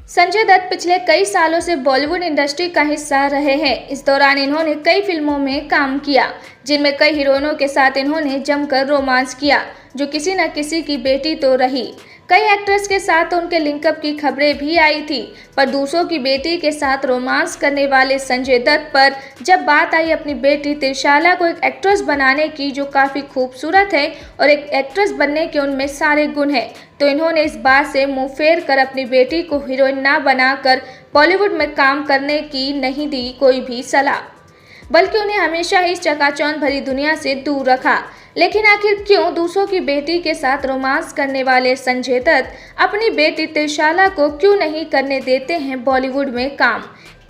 संजय दत्त पिछले कई सालों से बॉलीवुड इंडस्ट्री का हिस्सा रहे हैं। इस दौरान इन्होंने कई फिल्मों में काम किया, जिनमें कई हीरोइनों के साथ इन्होंने जमकर रोमांस किया, जो किसी न किसी की बेटी तो रही। कई एक्ट्रेस के साथ उनके लिंकअप की खबरें भी आई थी, पर दूसरों की बेटी के साथ रोमांस करने वाले संजय दत्त पर जब बात आई अपनी बेटी त्रिशाला को एक एक्ट्रेस बनाने की, जो काफ़ी खूबसूरत है और एक एक्ट्रेस बनने के उनमें सारे गुण हैं, तो इन्होंने इस बात से मुंह फेर कर अपनी बेटी को हीरोइन ना बनाकर बॉलीवुड में काम करने की नहीं दी कोई भी सलाह, बल्कि उन्हें हमेशा ही इस चकाचौंध भरी दुनिया से दूर रखा। लेकिन आखिर क्यों दूसरों की बेटी के साथ रोमांस करने वाले संजय दत्त अपनी बेटी त्रिशाला को क्यों नहीं करने देते हैं बॉलीवुड में काम?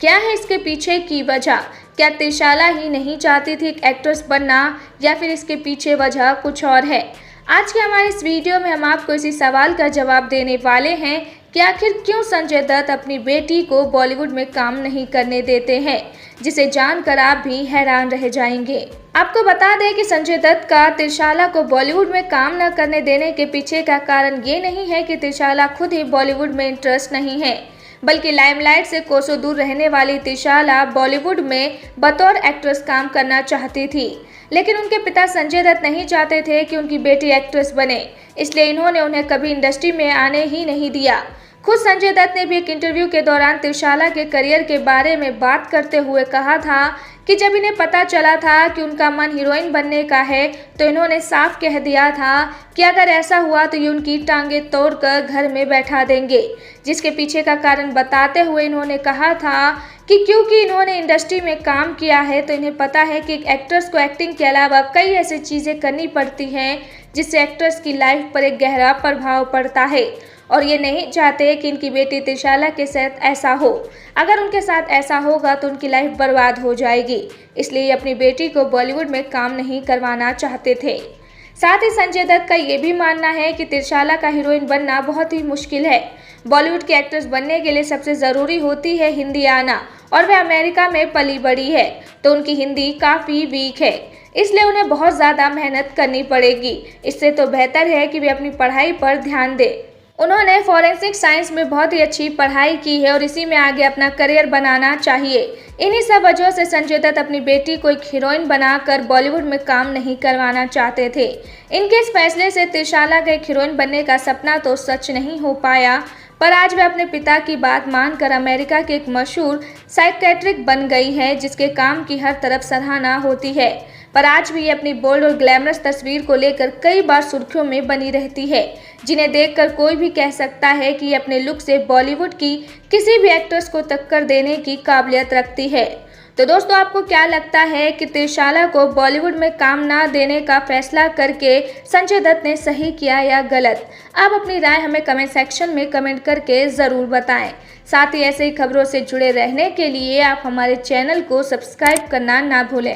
क्या है इसके पीछे की वजह? क्या त्रिशाला ही नहीं चाहती थी एक एक्ट्रेस बनना, या फिर इसके पीछे वजह कुछ और है? आज के हमारे इस वीडियो में हम आपको इसी सवाल का जवाब देने वाले हैं कि आखिर क्यों संजय दत्त अपनी बेटी को बॉलीवुड में काम नहीं करने देते हैं, जिसे जानकर आप भी हैरान रह जाएंगे। आपको बता दें कि संजय दत्त का त्रिशाला को बॉलीवुड में काम न करने देने के पीछे का कारण ये नहीं है कि त्रिशाला खुद ही बॉलीवुड में इंटरेस्ट नहीं है, बल्कि लाइमलाइट से कोसों दूर रहने वाली त्रिशाला बॉलीवुड में बतौर एक्ट्रेस काम करना चाहती थी। लेकिन उनके पिता संजय दत्त नहीं चाहते थे कि उनकी बेटी एक्ट्रेस बने, इसलिए इन्होंने उन्हें कभी इंडस्ट्री में आने ही नहीं दिया। खुद संजय दत्त ने भी एक इंटरव्यू के दौरान त्रिशाला के करियर के बारे में बात करते हुए कहा था कि जब इन्हें पता चला था कि उनका मन हीरोइन बनने का है, तो इन्होंने साफ कह दिया था कि अगर ऐसा हुआ तो ये उनकी टांगें तोड़कर घर में बैठा देंगे। जिसके पीछे का कारण बताते हुए इन्होंने कहा था कि क्योंकि इन्होंने इंडस्ट्री में काम किया है, तो इन्हें पता है कि एक एक्ट्रेस को एक्टिंग के अलावा कई ऐसी चीज़ें करनी पड़ती हैं जिससे एक्ट्रेस की लाइफ पर एक गहरा प्रभाव पड़ता है, और ये नहीं चाहते कि इनकी बेटी त्रिशाला के साथ ऐसा हो। अगर उनके साथ ऐसा होगा तो उनकी लाइफ बर्बाद हो जाएगी, इसलिए ये अपनी बेटी को बॉलीवुड में काम नहीं करवाना चाहते थे। साथ ही संजय दत्त का ये भी मानना है कि त्रिशाला का हीरोइन बनना बहुत ही मुश्किल है। बॉलीवुड की एक्ट्रेस बनने के लिए सबसे ज़रूरी होती है हिंदी आना, और वह अमेरिका में पली बड़ी है, तो उनकी हिंदी काफ़ी वीक है, इसलिए उन्हें बहुत ज़्यादा मेहनत करनी पड़ेगी। इससे तो बेहतर है कि वे अपनी पढ़ाई पर ध्यान दें। उन्होंने फॉरेंसिक साइंस में बहुत ही अच्छी पढ़ाई की है और इसी में आगे अपना करियर बनाना चाहिए। इन्हीं सब वजहों से संजय दत्त अपनी बेटी को एक हीरोइन बनाकर बॉलीवुड में काम नहीं करवाना चाहते थे। इनके इस फैसले से त्रिशाला का एक हीरोइन बनने का सपना तो सच नहीं हो पाया, पर आज वह अपने पिता की बात मानकर अमेरिका की एक मशहूर साइकियाट्रिस्ट बन गई है, जिसके काम की हर तरफ सराहना होती है। पर आज भी ये अपनी बोल्ड और ग्लैमरस तस्वीर को लेकर कई बार सुर्खियों में बनी रहती है, जिन्हें देखकर कोई भी कह सकता है कि ये अपने लुक से बॉलीवुड की किसी भी एक्ट्रेस को टक्कर देने की काबिलियत रखती है। तो दोस्तों, आपको क्या लगता है कि त्रिशाला को बॉलीवुड में काम ना देने का फैसला करके संजय दत्त ने सही किया या गलत? आप अपनी राय हमें कमेंट सेक्शन में कमेंट करके ज़रूर बताएं। साथ ही ऐसे ही खबरों से जुड़े रहने के लिए आप हमारे चैनल को सब्सक्राइब करना ना भूलें।